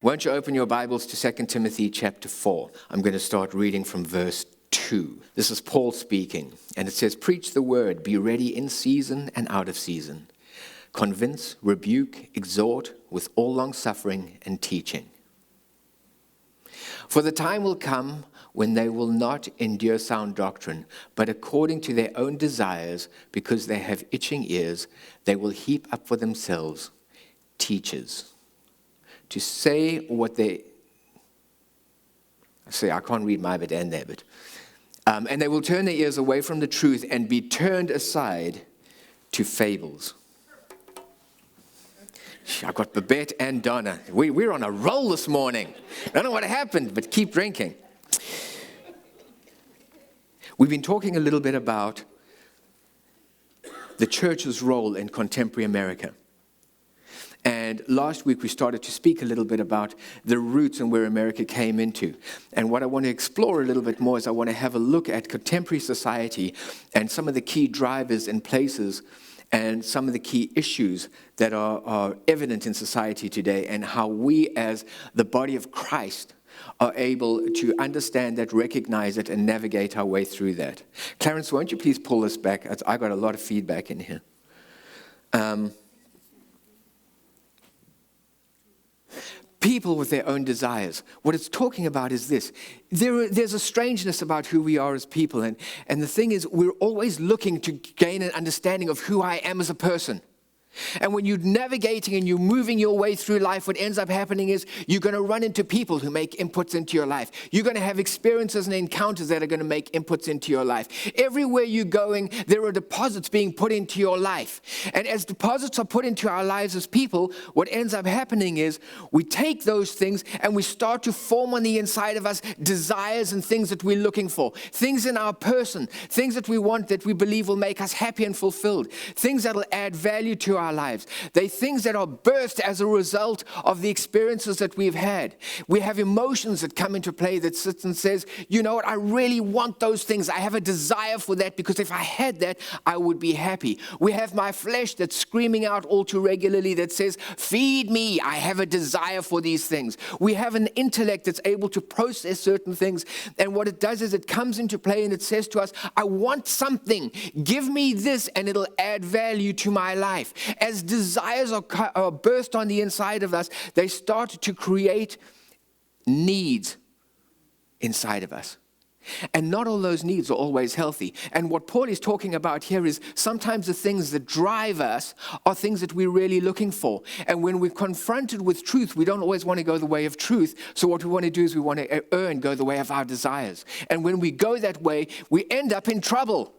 Won't you open your Bibles to 2 Timothy chapter 4? I'm going to start reading from verse 2. This is Paul speaking, and it says, "Preach the word, be ready in season and out of season. Convince, rebuke, exhort with all long-suffering and teaching. For the time will come when they will not endure sound doctrine, but according to their own desires, because they have itching ears, they will heap up for themselves teachers to say what they say." I can't read my bit and their bit. "And they will turn their ears away from the truth and be turned aside to fables." I've got Babette and Donna. We're on a roll this morning. I don't know what happened, but keep drinking. We've been talking a little bit about the church's role in contemporary America. And last week we started to speak a little bit about the roots and where America came into. And what I want to explore a little bit more is I want to have a look at contemporary society and some of the key drivers and places and some of the key issues that are evident in society today, and how we as the body of Christ are able to understand that, recognize it, and navigate our way through that. Clarence, won't you please pull us back? I got a lot of feedback in here. People with their own desires. What it's talking about is this. There's a strangeness about who we are as people. And the thing is, we're always looking to gain an understanding of who I am as a person. And when you're navigating and you're moving your way through life, what ends up happening is you're going to run into people who make inputs into your life. You're going to have experiences and encounters that are going to make inputs into your life. Everywhere you're going, there are deposits being put into your life. And as deposits are put into our lives as people, what ends up happening is we take those things and we start to form on the inside of us desires and things that we're looking for. Things in our person, things that we want, that we believe will make us happy and fulfilled. Things that will add value to our lives. They're things that are birthed as a result of the experiences that we've had. We have emotions that come into play that sits and says, you know what, I really want those things. I have a desire for that, because if I had that, I would be happy. We have my flesh that's screaming out all too regularly that says, feed me. I have a desire for these things. We have an intellect that's able to process certain things. And what it does is it comes into play and it says to us, I want something. Give me this and it'll add value to my life. As desires are burst on the inside of us, they start to create needs inside of us. And not all those needs are always healthy. And what Paul is talking about here is sometimes the things that drive us are things that we're really looking for. And when we're confronted with truth, we don't always want to go the way of truth. So what we want to do is we want to go the way of our desires. And when we go that way, we end up in trouble.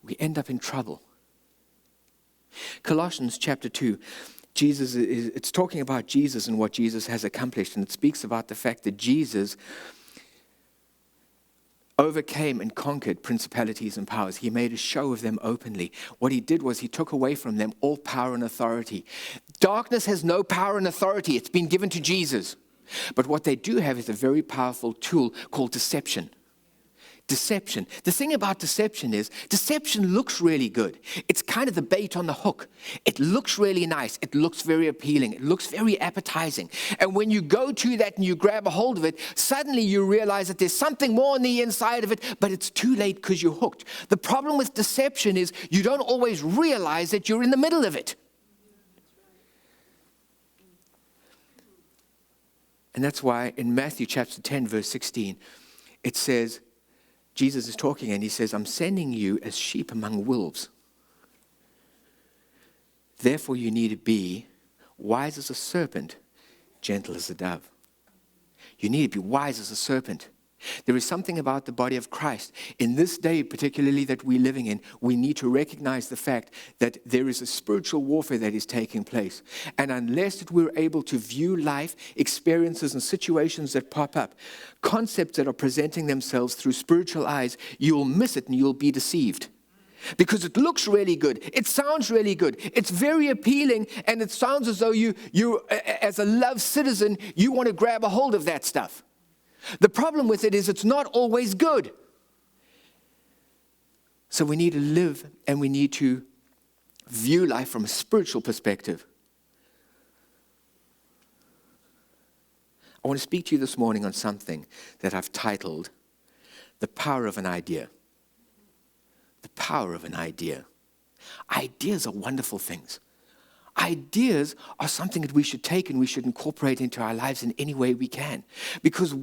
We end up in trouble. Colossians chapter 2, it's talking about Jesus and what Jesus has accomplished, and it speaks about the fact that Jesus overcame and conquered principalities and powers. He made a show of them openly. What he did was he took away from them all power and authority. Darkness has no power and authority. It's been given to Jesus. But what they do have is a very powerful tool called deception. Deception. The thing about deception is, deception looks really good. It's kind of the bait on the hook. It looks really nice. It looks very appealing. It looks very appetizing. And when you go to that and you grab a hold of it, suddenly you realize that there's something more on the inside of it, but it's too late because you're hooked. The problem with deception is you don't always realize that you're in the middle of it. And that's why in Matthew chapter 10, verse 16, it says, Jesus is talking and he says, I'm sending you as sheep among wolves. Therefore you need to be wise as a serpent, gentle as a dove. You need to be wise as a serpent. There is something about the body of Christ. In this day, particularly that we're living in, we need to recognize the fact that there is a spiritual warfare that is taking place. And unless that we're able to view life, experiences, and situations that pop up, concepts that are presenting themselves through spiritual eyes, you'll miss it and you'll be deceived. Because it looks really good. It sounds really good. It's very appealing, and it sounds as though you as a loved citizen, you want to grab a hold of that stuff. The problem with it is it's not always good. So we need to live and we need to view life from a spiritual perspective. I want to speak to you this morning on something that I've titled, The Power of an Idea. The power of an idea. Ideas are wonderful things. Ideas are something that we should take and we should incorporate into our lives in any way we can. Because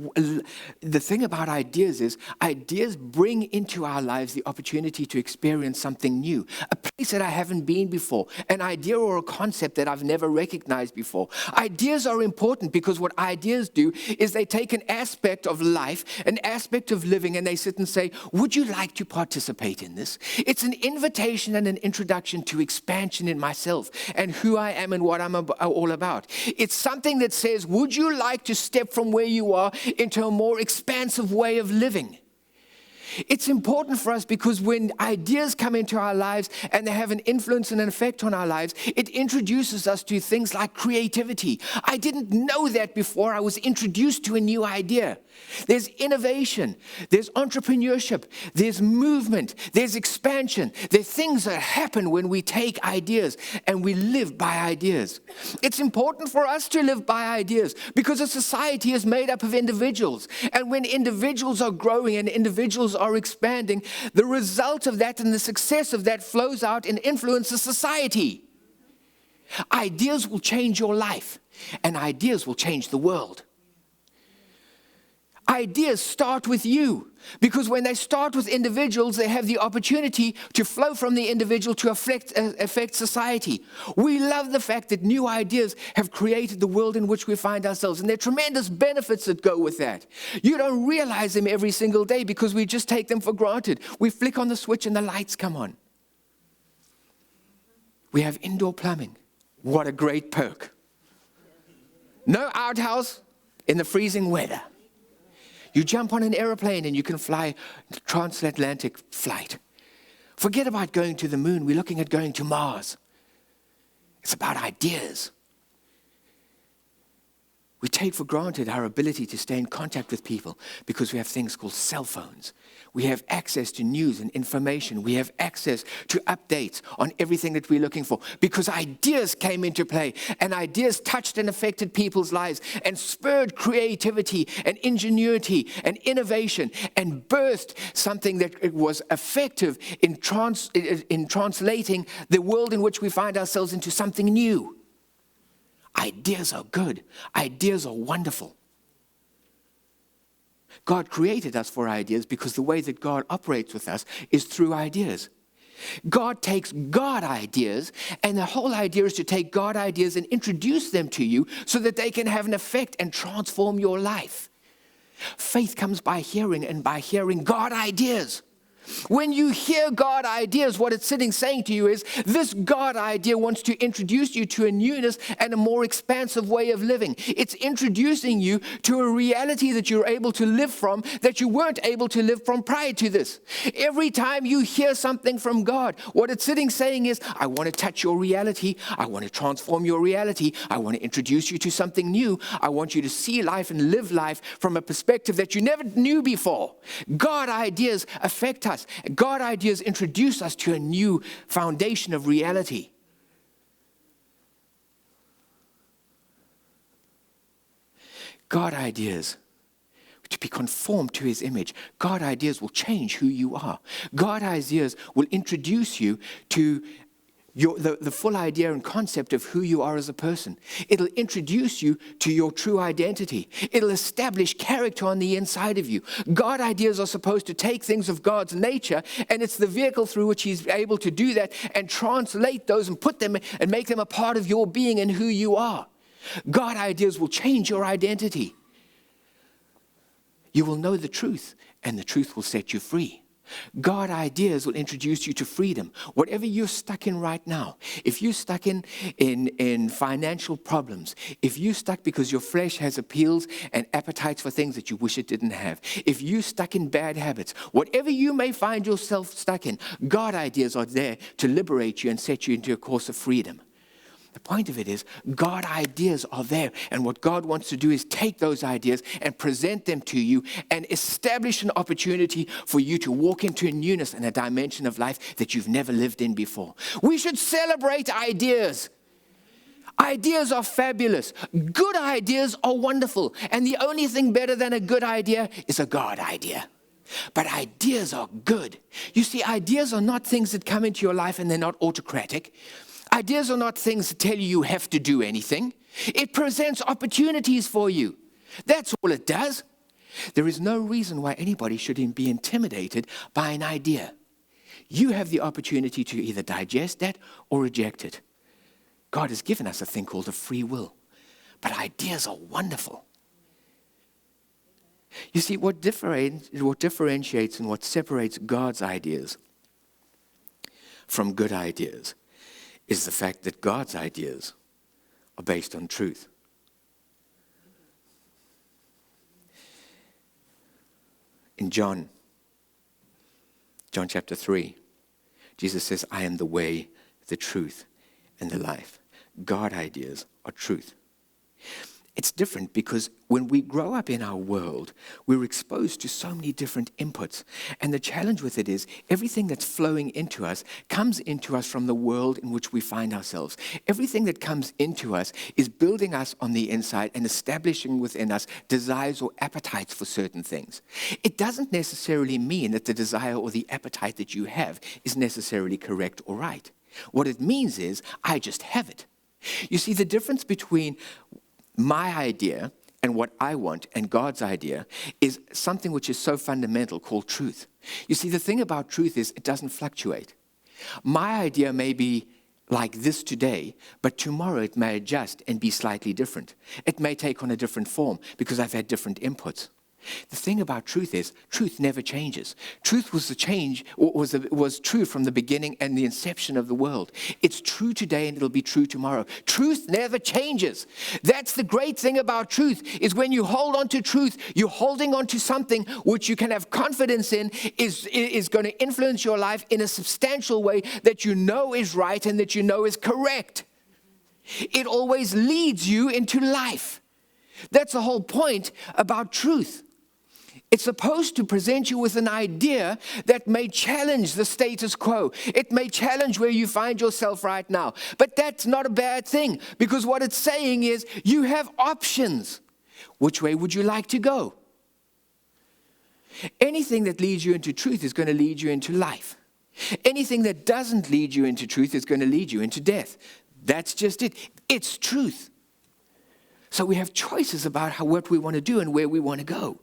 the thing about ideas is, ideas bring into our lives the opportunity to experience something new, a place that I haven't been before, an idea or a concept that I've never recognized before. Ideas are important because what ideas do is they take an aspect of life, an aspect of living, and they sit and say, would you like to participate in this? It's an invitation and an introduction to expansion in myself and who I am and what I'm all about. It's something that says, would you like to step from where you are into a more expansive way of living? It's important for us because when ideas come into our lives and they have an influence and an effect on our lives, it introduces us to things like creativity. I didn't know that before I was introduced to a new idea. There's innovation, there's entrepreneurship, there's movement, there's expansion. There's things that happen when we take ideas and we live by ideas. It's important for us to live by ideas because a society is made up of individuals. And when individuals are growing and individuals are expanding, the result of that and the success of that flows out and influences society. Ideas will change your life, and ideas will change the world. Ideas start with you, because when they start with individuals, they have the opportunity to flow from the individual to affect society. We love the fact that new ideas have created the world in which we find ourselves, and there are tremendous benefits that go with that. You don't realize them every single day because we just take them for granted. We flick on the switch and the lights come on. We have indoor plumbing. What a great perk. No outhouse in the freezing weather. You jump on an airplane and you can fly transatlantic flight. Forget about going to the moon. We're looking at going to Mars. It's about ideas. We take for granted our ability to stay in contact with people because we have things called cell phones. We have access to news and information. We have access to updates on everything that we're looking for because ideas came into play and ideas touched and affected people's lives and spurred creativity and ingenuity and innovation and birthed something that was effective in translating the world in which we find ourselves into something new. Ideas are good. Ideas are wonderful. God created us for ideas because the way that God operates with us is through ideas. God takes God ideas, and the whole idea is to take God ideas and introduce them to you so that they can have an effect and transform your life. Faith comes by hearing, and by hearing God ideas. When you hear God ideas, what it's saying to you is, this God idea wants to introduce you to a newness and a more expansive way of living. It's introducing you to a reality that you're able to live from that you weren't able to live from prior to this. Every time you hear something from God, what it's saying is, I want to touch your reality. I want to transform your reality. I want to introduce you to something new. I want you to see life and live life from a perspective that you never knew before. God ideas affect us. God ideas introduce us to a new foundation of reality. God ideas, to be conformed to his image. God ideas will change who you are. God ideas will introduce you to the full idea and concept of who you are as a person. It'll introduce you to your true identity. It'll establish character on the inside of you. God ideas are supposed to take things of God's nature, and it's the vehicle through which he's able to do that and translate those and put them and make them a part of your being and who you are. God ideas will change your identity. You will know the truth, and the truth will set you free. God ideas will introduce you to freedom. Whatever you're stuck in right now, if you're stuck in financial problems, if you're stuck because your flesh has appeals and appetites for things that you wish it didn't have, if you're stuck in bad habits, whatever you may find yourself stuck in, God ideas are there to liberate you and set you into a course of freedom. The point of it is, God ideas are there, and what God wants to do is take those ideas and present them to you and establish an opportunity for you to walk into a newness and a dimension of life that you've never lived in before. We should celebrate ideas. Ideas are fabulous. Good ideas are wonderful. And the only thing better than a good idea is a God idea. But ideas are good. You see, ideas are not things that come into your life and they're not autocratic. Ideas are not things that tell you you have to do anything. It presents opportunities for you. That's all it does. There is no reason why anybody should be intimidated by an idea. You have the opportunity to either digest that or reject it. God has given us a thing called a free will. But ideas are wonderful. You see, what differentiates and what separates God's ideas from good ideas is the fact that God's ideas are based on truth. In John chapter 3, Jesus says, I am the way, the truth, and the life. God ideas are truth. It's different because when we grow up in our world, we're exposed to so many different inputs. And the challenge with it is everything that's flowing into us comes into us from the world in which we find ourselves. Everything that comes into us is building us on the inside and establishing within us desires or appetites for certain things. It doesn't necessarily mean that the desire or the appetite that you have is necessarily correct or right. What it means is, I just have it. You see, the difference between my idea and what I want and God's idea is something which is so fundamental called truth. You see, the thing about truth is it doesn't fluctuate. My idea may be like this today, but tomorrow it may adjust and be slightly different. It may take on a different form because I've had different inputs. The thing about truth is, truth never changes. Truth was was true from the beginning and the inception of the world. It's true today and it'll be true tomorrow. Truth never changes. That's the great thing about truth, is when you hold on to truth, you're holding on to something which you can have confidence in is going to influence your life in a substantial way that you know is right and that you know is correct. It always leads you into life. That's the whole point about truth. It's supposed to present you with an idea that may challenge the status quo. It may challenge where you find yourself right now. But that's not a bad thing, because what it's saying is you have options. Which way would you like to go? Anything that leads you into truth is going to lead you into life. Anything that doesn't lead you into truth is going to lead you into death. That's just it. It's truth. So we have choices about what we want to do and where we want to go.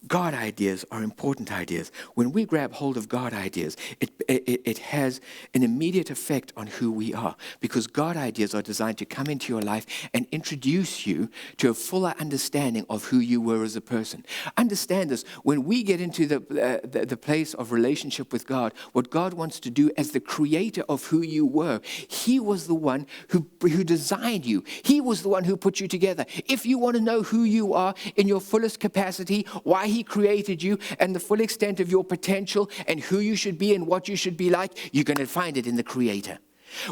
God ideas are important ideas. When we grab hold of God ideas, it has an immediate effect on who we are, because God ideas are designed to come into your life and introduce you to a fuller understanding of who you were as a person. Understand this, when we get into the place of relationship with God, what God wants to do as the creator of who you were, He was the one who designed you. He was the one who put you together. If you want to know who you are in your fullest capacity, why He created you and the full extent of your potential and who you should be and what you should be like, you're going to find it in the Creator.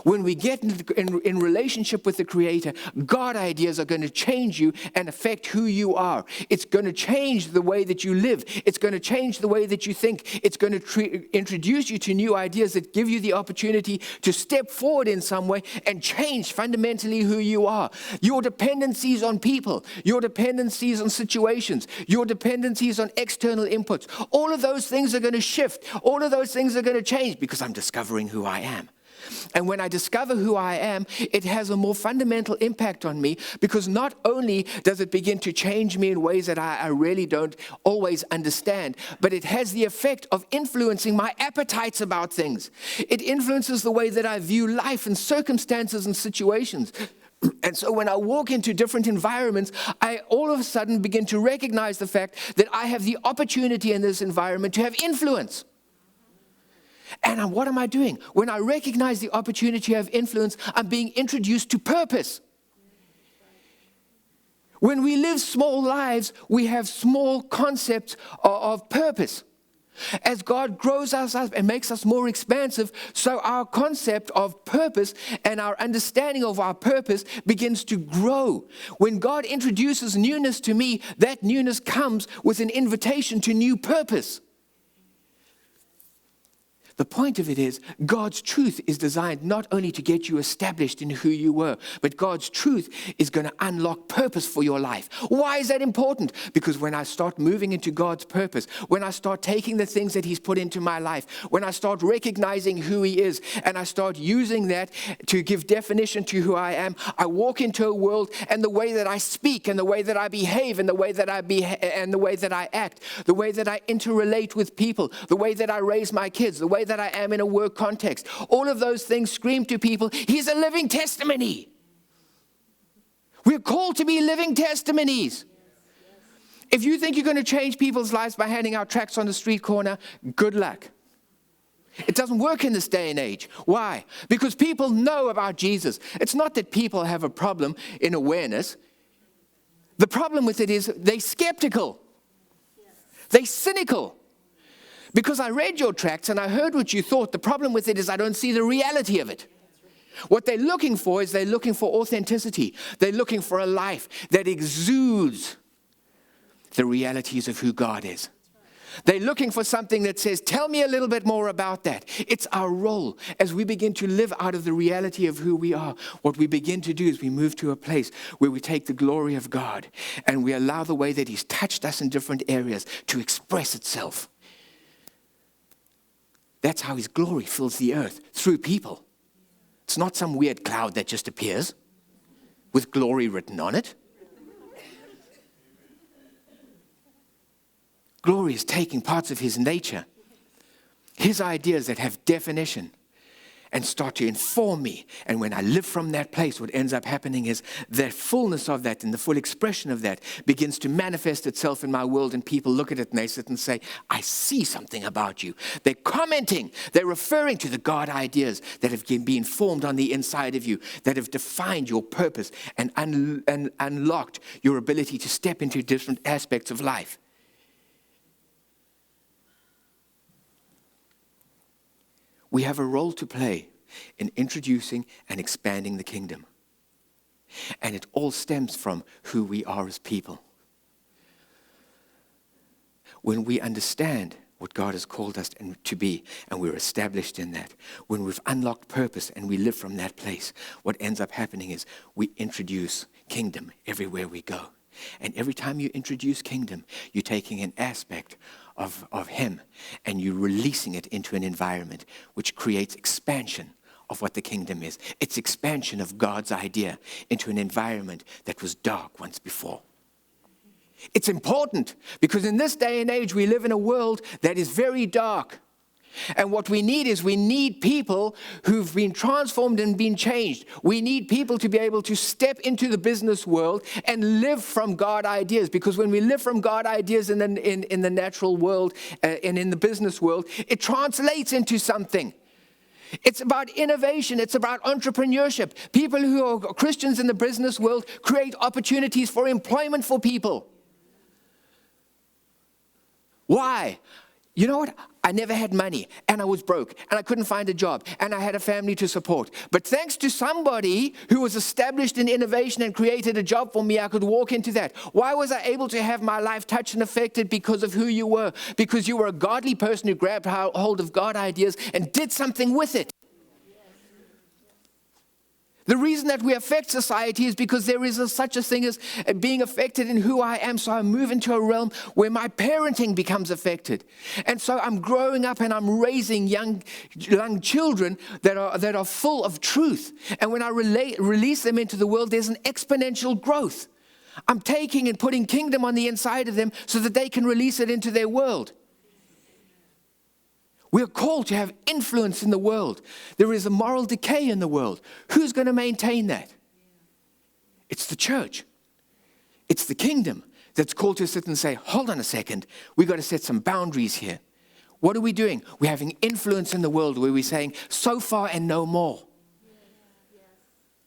When we get in relationship with the Creator, God ideas are going to change you and affect who you are. It's going to change the way that you live. It's going to change the way that you think. It's going to introduce you to new ideas that give you the opportunity to step forward in some way and change fundamentally who you are. Your dependencies on people, your dependencies on situations, your dependencies on external inputs, all of those things are going to shift. All of those things are going to change because I'm discovering who I am. And when I discover who I am, it has a more fundamental impact on me, because not only does it begin to change me in ways that I really don't always understand, but it has the effect of influencing my appetites about things. It influences the way that I view life and circumstances and situations. And so when I walk into different environments, I all of a sudden begin to recognize the fact that I have the opportunity in this environment to have influence. And what am I doing? When I recognize the opportunity to have influence, I'm being introduced to purpose. When we live small lives, we have small concepts of purpose. As God grows us up and makes us more expansive, so our concept of purpose and our understanding of our purpose begins to grow. When God introduces newness to me, that newness comes with an invitation to new purpose. The point of it is, God's truth is designed not only to get you established in who you were, but God's truth is going to unlock purpose for your life. Why is that important? Because when I start moving into God's purpose, when I start taking the things that He's put into my life, when I start recognizing who He is, and I start using that to give definition to who I am, I walk into a world, and the way that I speak, and the way that I behave, and the way that I act, the way that I interrelate with people, the way that I raise my kids, the way that I am in a work context. All of those things scream to people, he's a living testimony. We're called to be living testimonies. If you think you're going to change people's lives by handing out tracts on the street corner, good luck. It doesn't work in this day and age. Why? Because people know about Jesus. It's not that people have a problem in awareness. The problem with it is they're skeptical. They're cynical. Because I read your tracts and I heard what you thought. The problem with it is I don't see the reality of it. What they're looking for is they're looking for authenticity. They're looking for a life that exudes the realities of who God is. They're looking for something that says, tell me a little bit more about that. It's our role as we begin to live out of the reality of who we are. What we begin to do is we move to a place where we take the glory of God and we allow the way that He's touched us in different areas to express itself. That's how His glory fills the earth, through people. It's not some weird cloud that just appears with glory written on it. Glory is taking parts of His nature, His ideas that have definition, and start to inform me. And when I live from that place, what ends up happening is the fullness of that and the full expression of that begins to manifest itself in my world, and people look at it and they sit and say, I see something about you. They're commenting, they're referring to the God ideas that have been formed on the inside of you, that have defined your purpose and unlocked your ability to step into different aspects of life. We have a role to play in introducing and expanding the kingdom. And it all stems from who we are as people. When we understand what God has called us to be, and we're established in that, when we've unlocked purpose and we live from that place, what ends up happening is we introduce kingdom everywhere we go. And every time you introduce kingdom, you're taking an aspect of Him and you're releasing it into an environment which creates expansion of what the kingdom is. It's expansion of God's idea into an environment that was dark once before. It's important because in this day and age we live in a world that is very dark. And what we need is we need people who've been transformed and been changed. We need people to be able to step into the business world and live from God ideas. Because when we live from God ideas in the natural world and in the business world, it translates into something. It's about innovation. It's about entrepreneurship. People who are Christians in the business world create opportunities for employment for people. Why? You know what? I never had money, and I was broke, and I couldn't find a job, and I had a family to support. But thanks to somebody who was established in innovation and created a job for me, I could walk into that. Why was I able to have my life touched and affected? Because of who you were. Because you were a godly person who grabbed hold of God ideas and did something with it. The reason that we affect society is because there is such a thing as being affected in who I am. So I move into a realm where my parenting becomes affected. And so I'm growing up and I'm raising young children that are full of truth. And when I release them into the world, there's an exponential growth. I'm taking and putting kingdom on the inside of them so that they can release it into their world. We're called to have influence in the world. There is a moral decay in the world. Who's going to maintain that? It's the church. It's the kingdom that's called to sit and say, hold on a second, we've got to set some boundaries here. What are we doing? We're having influence in the world where we're saying, so far and no more.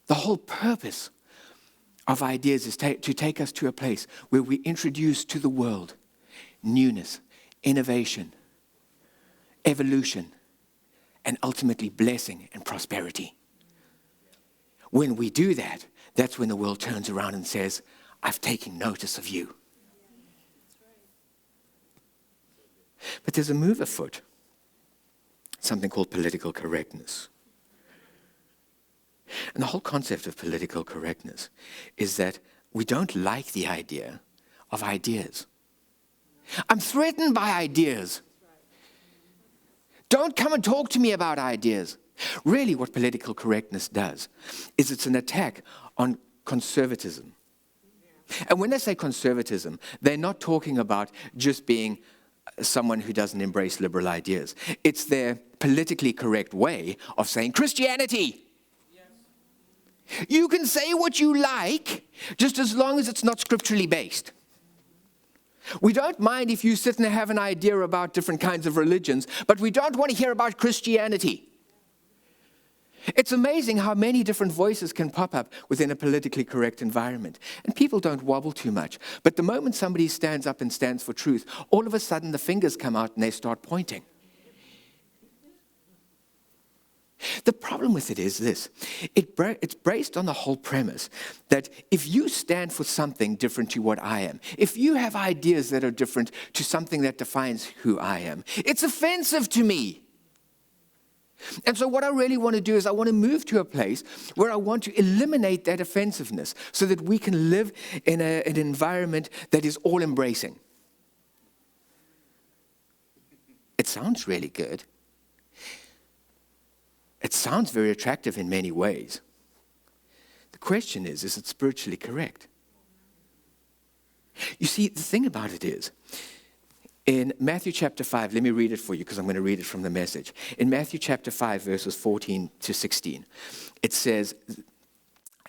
The whole purpose of ideas is to take us to a place where we introduce to the world newness, innovation, evolution, and ultimately blessing and prosperity. When we do that, that's when the world turns around and says, I've taken notice of you. But there's a move afoot. something called political correctness. And the whole concept of political correctness is that we don't like the idea of ideas. I'm threatened by ideas. Don't come and talk to me about ideas. Really, what political correctness does is it's an attack on conservatism. And when they say conservatism, they're not talking about just being someone who doesn't embrace liberal ideas. It's their politically correct way of saying Christianity. You can say what you like, just as long as it's not scripturally based. We don't mind if you sit and have an idea about different kinds of religions, but we don't want to hear about Christianity. It's amazing how many different voices can pop up within a politically correct environment. And people don't wobble too much. But the moment somebody stands up and stands for truth, all of a sudden the fingers come out and they start pointing. The problem with it is this. It's based on the whole premise that if you stand for something different to what I am, if you have ideas that are different to something that defines who I am, it's offensive to me. And so what I really want to do is I want to move to a place where I want to eliminate that offensiveness so that we can live in an environment that is all-embracing. It sounds really good. It sounds very attractive in many ways. The question is it spiritually correct? You see, the thing about it is, in Matthew chapter 5, let me read it for you because I'm going to read it from the Message. In Matthew chapter 5, verses 14 to 16, it says,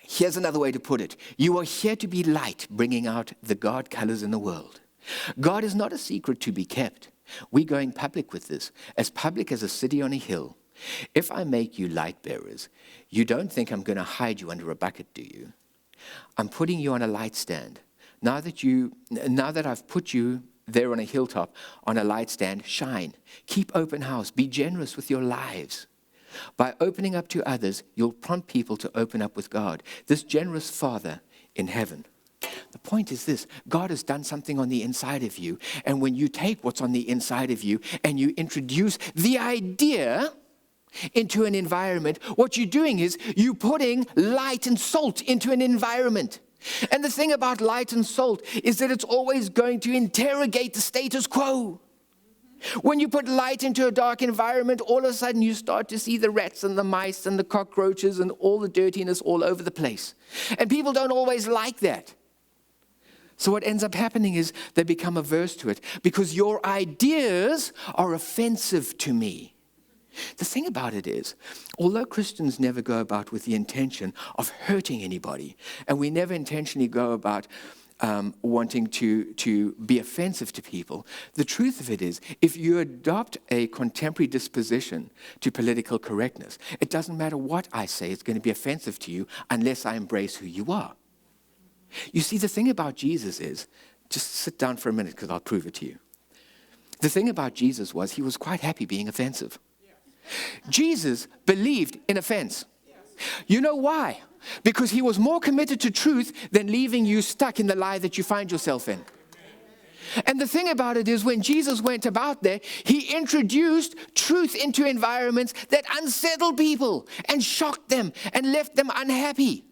here's another way to put it. You are here to be light, bringing out the God colors in the world. God is not a secret to be kept. We're going public with this, as public as a city on a hill. If I make you light bearers, you don't think I'm going to hide you under a bucket, do you? I'm putting you on a light stand. Now that I've put you there on a hilltop, on a light stand, shine. Keep open house. Be generous with your lives. By opening up to others, you'll prompt people to open up with God, this generous Father in heaven. The point is this: God has done something on the inside of you, and when you take what's on the inside of you and you introduce the idea into an environment, what you're doing is you're putting light and salt into an environment. And the thing about light and salt is that it's always going to interrogate the status quo. When you put light into a dark environment, all of a sudden you start to see the rats and the mice and the cockroaches and all the dirtiness all over the place. And people don't always like that. So what ends up happening is they become averse to it because your ideas are offensive to me. The thing about it is, although Christians never go about with the intention of hurting anybody, and we never intentionally go about wanting to be offensive to people, the truth of it is, if you adopt a contemporary disposition to political correctness, it doesn't matter what I say, it's going to be offensive to you unless I embrace who you are. You see, the thing about Jesus is, just sit down for a minute because I'll prove it to you. The thing about Jesus was he was quite happy being offensive. Jesus believed in offense. You know why? Because he was more committed to truth than leaving you stuck in the lie that you find yourself in. And the thing about it is, when Jesus went about there, he introduced truth into environments that unsettled people and shocked them and left them unhappy.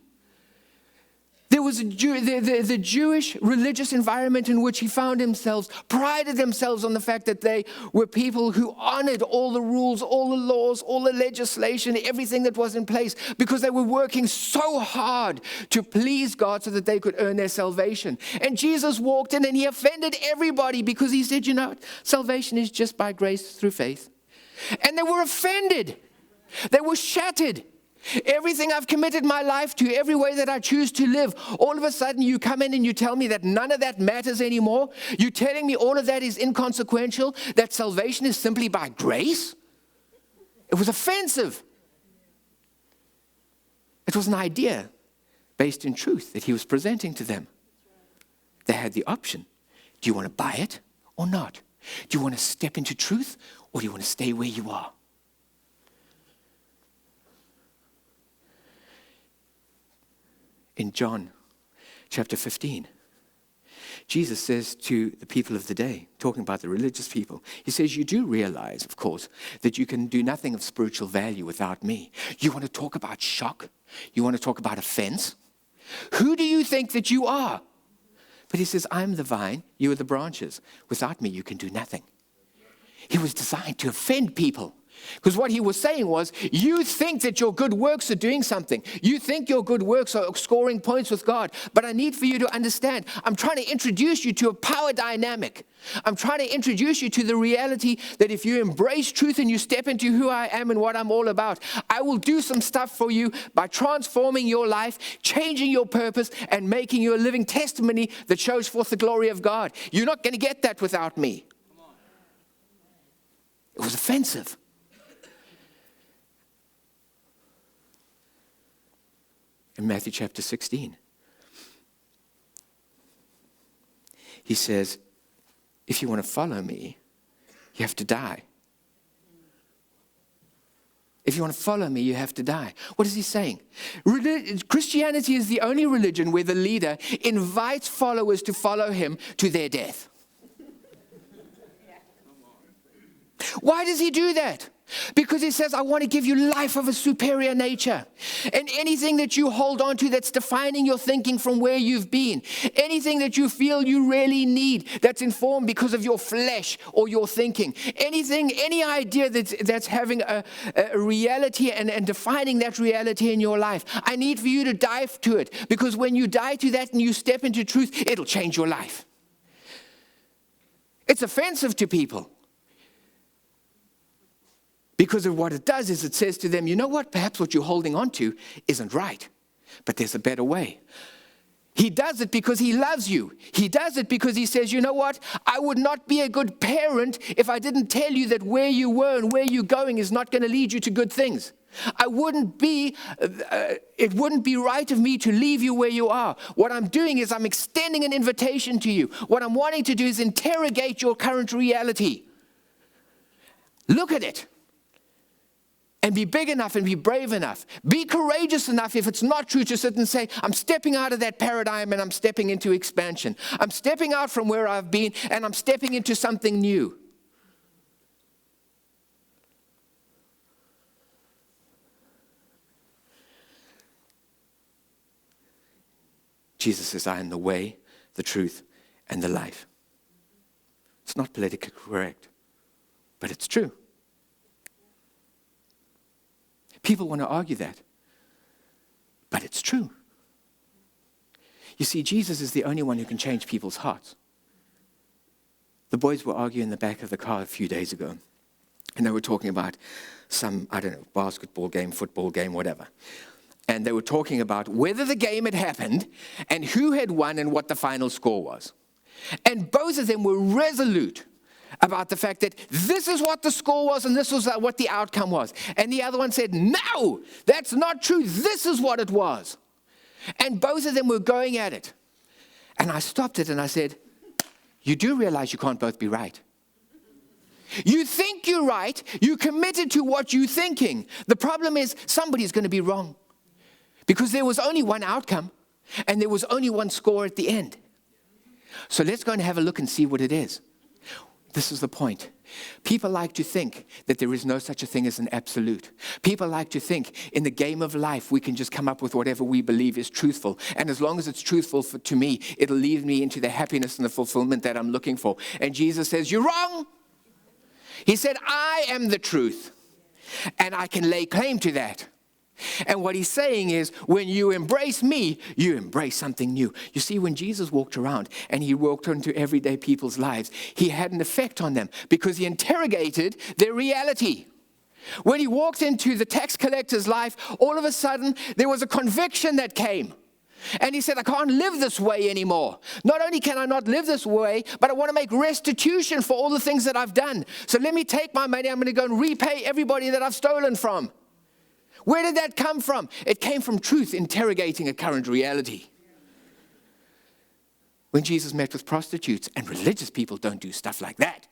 There was the Jewish religious environment in which he found himself, prided themselves on the fact that they were people who honored all the rules, all the laws, all the legislation, everything that was in place, because they were working so hard to please God so that they could earn their salvation. And Jesus walked in and he offended everybody because he said, you know, salvation is just by grace through faith. And they were offended. They were shattered. Everything I've committed my life to, every way that I choose to live, all of a sudden you come in and you tell me that none of that matters anymore. You're telling me all of that is inconsequential, that salvation is simply by grace? It was offensive. It was an idea based in truth that he was presenting to them. They had the option. Do you want to buy it or not? Do you want to step into truth or do you want to stay where you are? In John chapter 15, Jesus says to the people of the day, talking about the religious people, he says, you do realize, of course, that you can do nothing of spiritual value without me. You want to talk about shock? You want to talk about offense? Who do you think that you are? But he says, I'm the vine, you are the branches. Without me, you can do nothing. He was designed to offend people. Because what he was saying was, you think that your good works are doing something. You think your good works are scoring points with God. But I need for you to understand, I'm trying to introduce you to a power dynamic. I'm trying to introduce you to the reality that if you embrace truth and you step into who I am and what I'm all about, I will do some stuff for you by transforming your life, changing your purpose, and making you a living testimony that shows forth the glory of God. You're not going to get that without me. It was offensive. In Matthew chapter 16, he says, if you want to follow me, you have to die. If you want to follow me, you have to die. What is he saying? Christianity is the only religion where the leader invites followers to follow him to their death. Why does he do that? Because he says, I want to give you life of a superior nature. And anything that you hold on to that's defining your thinking from where you've been, anything that you feel you really need that's informed because of your flesh or your thinking, anything, any idea that's having a reality and defining that reality in your life, I need for you to dive to it. Because when you die to that and you step into truth, it'll change your life. It's offensive to people. Because of what it does is it says to them, you know what, perhaps what you're holding on to isn't right, but there's a better way. He does it because he loves you. He does it because he says, you know what, I would not be a good parent if I didn't tell you that where you were and where you're going is not going to lead you to good things. It wouldn't be right of me to leave you where you are. What I'm doing is I'm extending an invitation to you. What I'm wanting to do is interrogate your current reality. Look at it. And be big enough and be brave enough. Be courageous enough if it's not true to sit and say, I'm stepping out of that paradigm and I'm stepping into expansion. I'm stepping out from where I've been and I'm stepping into something new. Jesus says, I am the way, the truth, and the life. It's not politically correct, but it's true. People want to argue that, but it's true. You see, Jesus is the only one who can change people's hearts. The boys were arguing in the back of the car a few days ago, and they were talking about some, basketball game, football game, whatever. And they were talking about whether the game had happened and who had won and what the final score was. And both of them were resolute about the fact that this is what the score was and this was what the outcome was. And the other one said, no, that's not true. This is what it was. And both of them were going at it. And I stopped it and I said, you do realize you can't both be right. You think you're right. You committed to what you're thinking. The problem is somebody's going to be wrong. Because there was only one outcome and there was only one score at the end. So let's go and have a look and see what it is. This is the point. People like to think that there is no such a thing as an absolute. People like to think in the game of life we can just come up with whatever we believe is truthful. And as long as it's truthful to me, it'll lead me into the happiness and the fulfillment that I'm looking for. And Jesus says, you're wrong. He said, I am the truth. And I can lay claim to that. And what he's saying is, when you embrace me, you embrace something new. You see, when Jesus walked around and he walked into everyday people's lives, he had an effect on them because he interrogated their reality. When he walked into the tax collector's life, all of a sudden, there was a conviction that came. And he said, I can't live this way anymore. Not only can I not live this way, but I want to make restitution for all the things that I've done. So let me take my money. I'm going to go and repay everybody that I've stolen from. Where did that come from? It came from truth interrogating a current reality. When Jesus met with prostitutes, and religious people don't do stuff like that.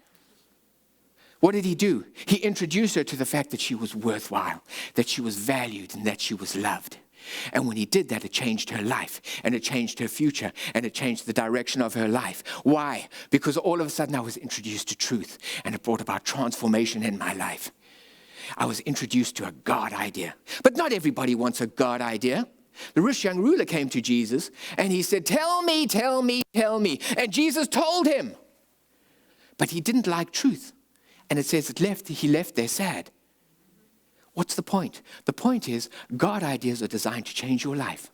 What did he do? He introduced her to the fact that she was worthwhile, that she was valued, and that she was loved. And when he did that, it changed her life, and it changed her future, and it changed the direction of her life. Why? Because all of a sudden I was introduced to truth, and it brought about transformation in my life. I was introduced to a God idea. But not everybody wants a God idea. The rich young ruler came to Jesus, and he said, tell me, tell me, tell me. And Jesus told him. But he didn't like truth. And it says he left there sad. What's the point? The point is, God ideas are designed to change your life.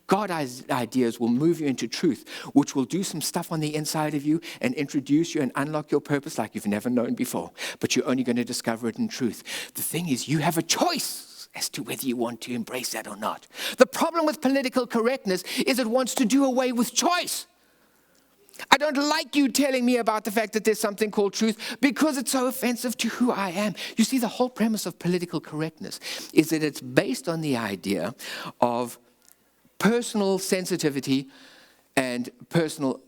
God ideas will move you into truth, which will do some stuff on the inside of you and introduce you and unlock your purpose like you've never known before. But you're only going to discover it in truth. The thing is, you have a choice as to whether you want to embrace that or not. The problem with political correctness is it wants to do away with choice. I don't like you telling me about the fact that there's something called truth because it's so offensive to who I am. You see, the whole premise of political correctness is that it's based on the idea of personal sensitivity and personal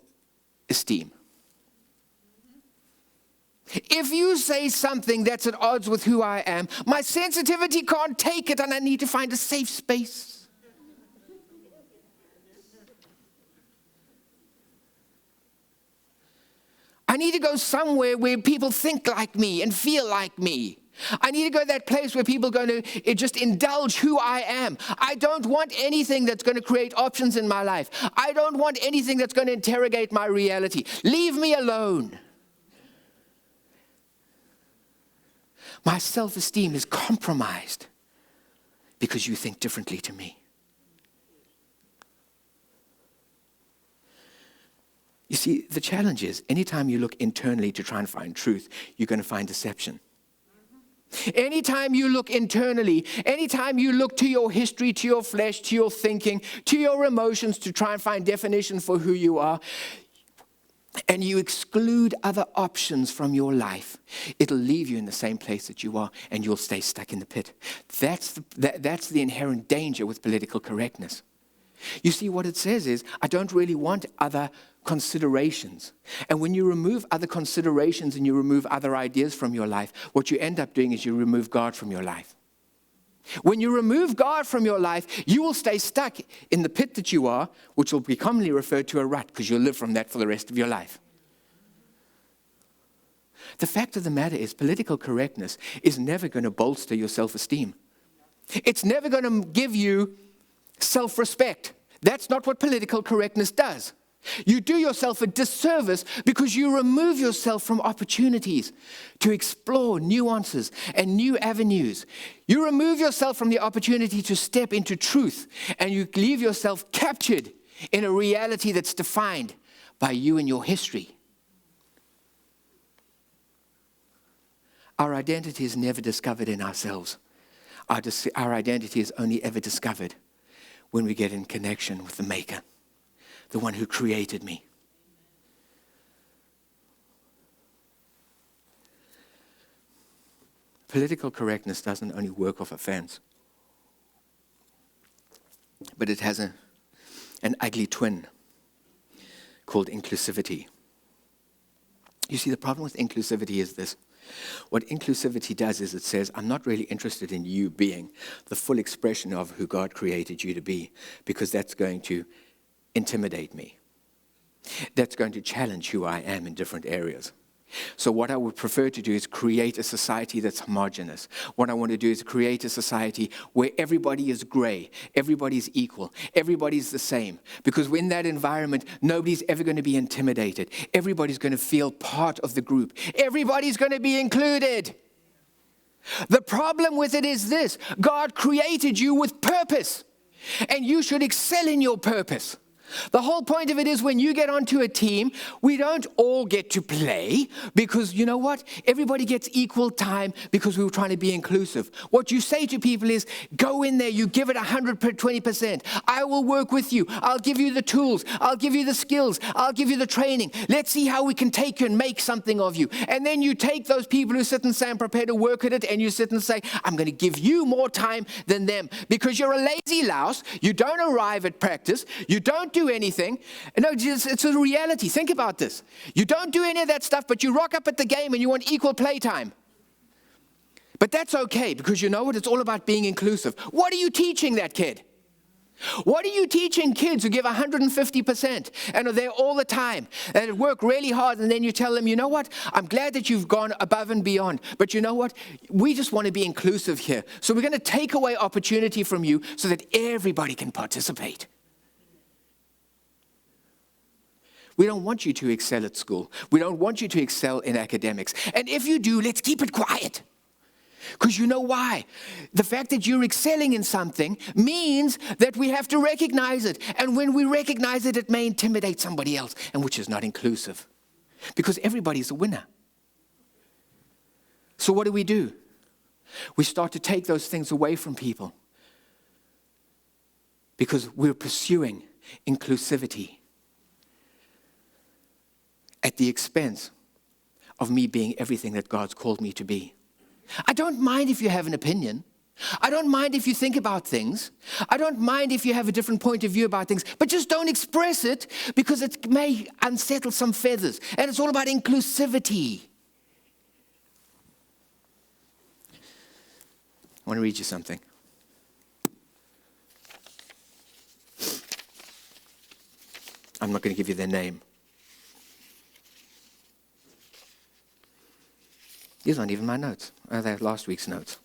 esteem. If you say something that's at odds with who I am, my sensitivity can't take it and I need to find a safe space. I need to go somewhere where people think like me and feel like me. I need to go to that place where people are going to just indulge who I am. I don't want anything that's going to create options in my life. I don't want anything that's going to interrogate my reality. Leave me alone. My self-esteem is compromised because you think differently to me. You see, the challenge is, anytime you look internally to try and find truth, you're going to find deception. Anytime you look internally, anytime you look to your history, to your flesh, to your thinking, to your emotions to try and find definition for who you are, and you exclude other options from your life, it'll leave you in the same place that you are, and you'll stay stuck in the pit. That's the inherent danger with political correctness. You see, what it says is, I don't really want other considerations. And when you remove other considerations and you remove other ideas from your life, what you end up doing is you remove God from your life. When you remove God from your life, you will stay stuck in the pit that you are, which will be commonly referred to a rut, because you'll live from that for the rest of your life. The fact of the matter is, political correctness is never going to bolster your self-esteem. It's never going to give you self-respect. That's not what political correctness does. You do yourself a disservice because you remove yourself from opportunities to explore nuances and new avenues. You remove yourself from the opportunity to step into truth, and you leave yourself captured in a reality that's defined by you and your history. Our identity is never discovered in ourselves. Our identity is only ever discovered when we get in connection with the Maker, the one who created me. Political correctness doesn't only work off offense, but it has an ugly twin called inclusivity. You see, the problem with inclusivity is this. What inclusivity does is it says, I'm not really interested in you being the full expression of who God created you to be, because that's going to intimidate me. That's going to challenge who I am in different areas. So what I would prefer to do is create a society that's homogeneous. What I want to do is create a society where everybody is gray, everybody's equal, everybody's the same. Because in that environment, nobody's ever going to be intimidated. Everybody's going to feel part of the group. Everybody's going to be included. The problem with it is this: God created you with purpose, and you should excel in your purpose. The whole point of it is, when you get onto a team, we don't all get to play, because you know what? Everybody gets equal time because we were trying to be inclusive. What you say to people is, go in there, you give it 120%. I will work with you. I'll give you the tools. I'll give you the skills. I'll give you the training. Let's see how we can take you and make something of you. And then you take those people who sit and say, I'm prepared to work at it, and you sit and say, I'm going to give you more time than them, because you're a lazy louse. You don't arrive at practice. You don't do anything. No, it's a reality. Think about this. You don't do any of that stuff, but you rock up at the game and you want equal play time. But that's okay, because you know what? It's all about being inclusive. What are you teaching that kid? What are you teaching kids who give 150% and are there all the time and work really hard, and then you tell them, you know what, I'm glad that you've gone above and beyond, but you know what, we just want to be inclusive here. So we're going to take away opportunity from you so that everybody can participate. We don't want you to excel at school. We don't want you to excel in academics. And if you do, let's keep it quiet. Because you know why? The fact that you're excelling in something means that we have to recognize it. And when we recognize it, it may intimidate somebody else, and which is not inclusive. Because everybody's a winner. So what do? We start to take those things away from people. Because we're pursuing inclusivity at the expense of me being everything that God's called me to be. I don't mind if you have an opinion. I don't mind if you think about things. I don't mind if you have a different point of view about things, but just don't express it because it may unsettle some feathers. And it's all about inclusivity. I want to read you something. I'm not going to give you their name. These aren't even my notes. They're last week's notes.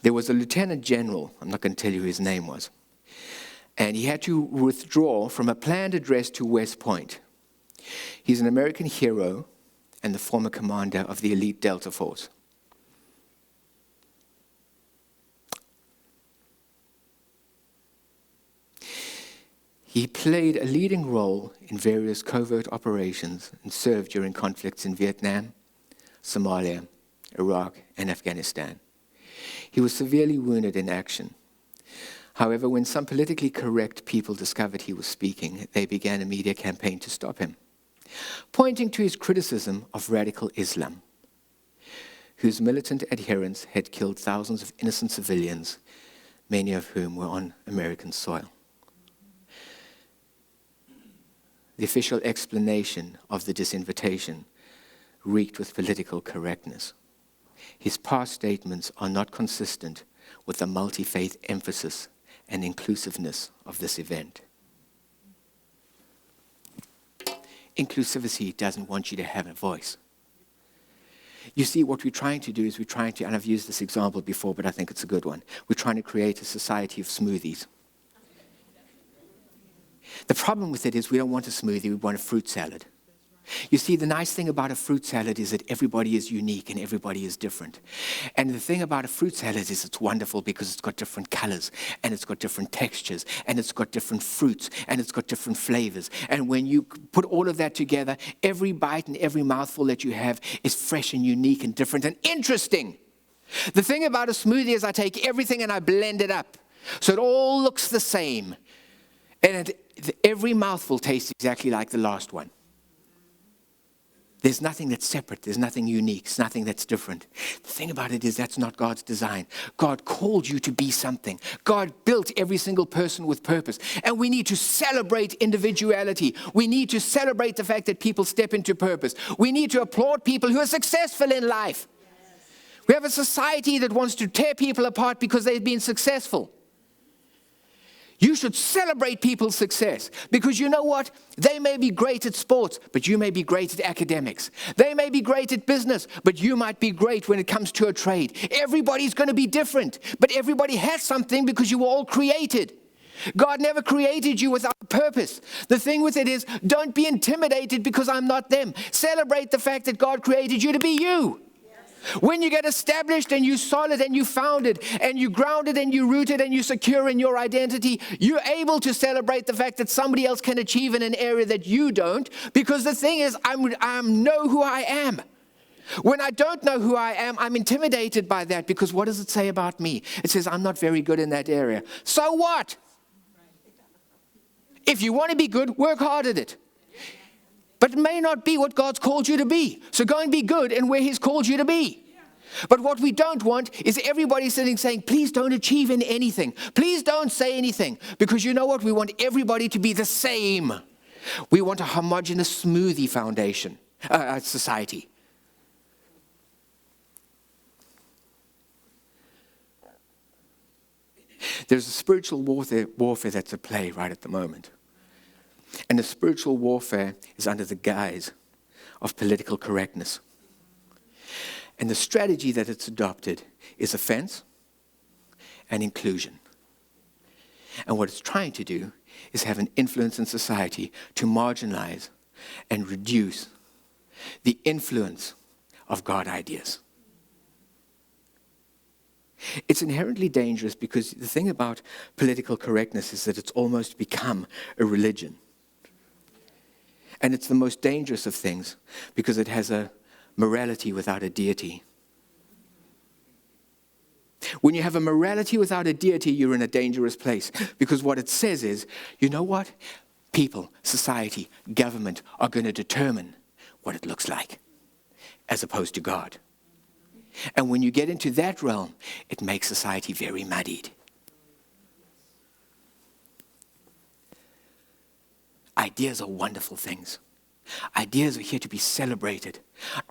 There was a lieutenant general, I'm not going to tell you who his name was, and he had to withdraw from a planned address to West Point. He's an American hero and the former commander of the elite Delta Force. He played a leading role in various covert operations and served during conflicts in Vietnam, Somalia, Iraq, and Afghanistan. He was severely wounded in action. However, when some politically correct people discovered he was speaking, they began a media campaign to stop him, pointing to his criticism of radical Islam, whose militant adherents had killed thousands of innocent civilians, many of whom were on American soil. The official explanation of the disinvitation reeked with political correctness. His past statements are not consistent with the multi-faith emphasis and inclusiveness of this event. Inclusivity doesn't want you to have a voice. You see, what we're trying to do is and I've used this example before, but I think it's a good one. We're trying to create a society of smoothies. The problem with it is we don't want a smoothie, we want a fruit salad. You see, the nice thing about a fruit salad is that everybody is unique and everybody is different. And the thing about a fruit salad is it's wonderful because it's got different colors and it's got different textures and it's got different fruits and it's got different flavors. And when you put all of that together, every bite and every mouthful that you have is fresh and unique and different and interesting. The thing about a smoothie is I take everything and I blend it up so it all looks the same. And every mouthful tastes exactly like the last one. There's nothing that's separate. There's nothing unique. There's nothing that's different. The thing about it is that's not God's design. God called you to be something. God built every single person with purpose. And we need to celebrate individuality. We need to celebrate the fact that people step into purpose. We need to applaud people who are successful in life. We have a society that wants to tear people apart because they've been successful. You should celebrate people's success because you know what? They may be great at sports, but you may be great at academics. They may be great at business, but you might be great when it comes to a trade. Everybody's going to be different, but everybody has something because you were all created. God never created you without a purpose. The thing with it is, don't be intimidated because I'm not them. Celebrate the fact that God created you to be you. When you get established and you're solid and you founded and you grounded and you rooted and you're secure in your identity, you're able to celebrate the fact that somebody else can achieve in an area that you don't, because the thing is, I know who I am. When I don't know who I am, I'm intimidated by that because what does it say about me? It says I'm not very good in that area. So what? If you want to be good, work hard at it. But it may not be what God's called you to be. So go and be good in where He's called you to be. But what we don't want is everybody sitting saying, please don't achieve in anything. Please don't say anything. Because you know what? We want everybody to be the same. We want a homogeneous smoothie foundation, society. There's a spiritual warfare that's at play right at the moment. And the spiritual warfare is under the guise of political correctness. And the strategy that it's adopted is offense and inclusion. And what it's trying to do is have an influence in society to marginalize and reduce the influence of God ideas. It's inherently dangerous because the thing about political correctness is that it's almost become a religion. And it's the most dangerous of things because it has a morality without a deity. When you have a morality without a deity, you're in a dangerous place because what it says is, you know what? People, society, government are going to determine what it looks like as opposed to God. And when you get into that realm, it makes society very muddied. Ideas are wonderful things. Ideas are here to be celebrated.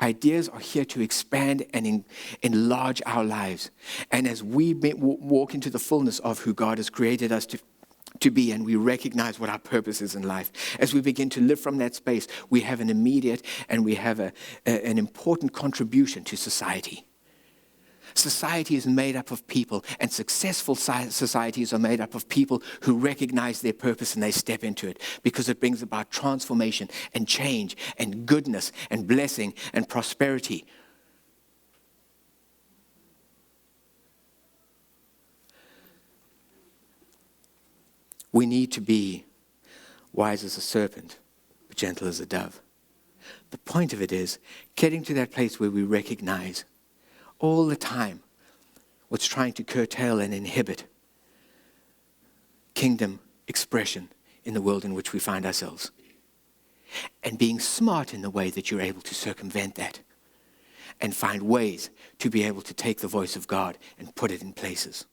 Ideas are here to expand and enlarge our lives. And as we walk into the fullness of who God has created us to be, and we recognize what our purpose is in life, as we begin to live from that space, we have an immediate and we have an important contribution to society. Society is made up of people, and successful societies are made up of people who recognize their purpose and they step into it because it brings about transformation and change and goodness and blessing and prosperity. We need to be wise as a serpent, but gentle as a dove. The point of it is getting to that place where we recognize all the time what's trying to curtail and inhibit kingdom expression in the world in which we find ourselves. And being smart in the way that you're able to circumvent that and find ways to be able to take the voice of God and put it in places.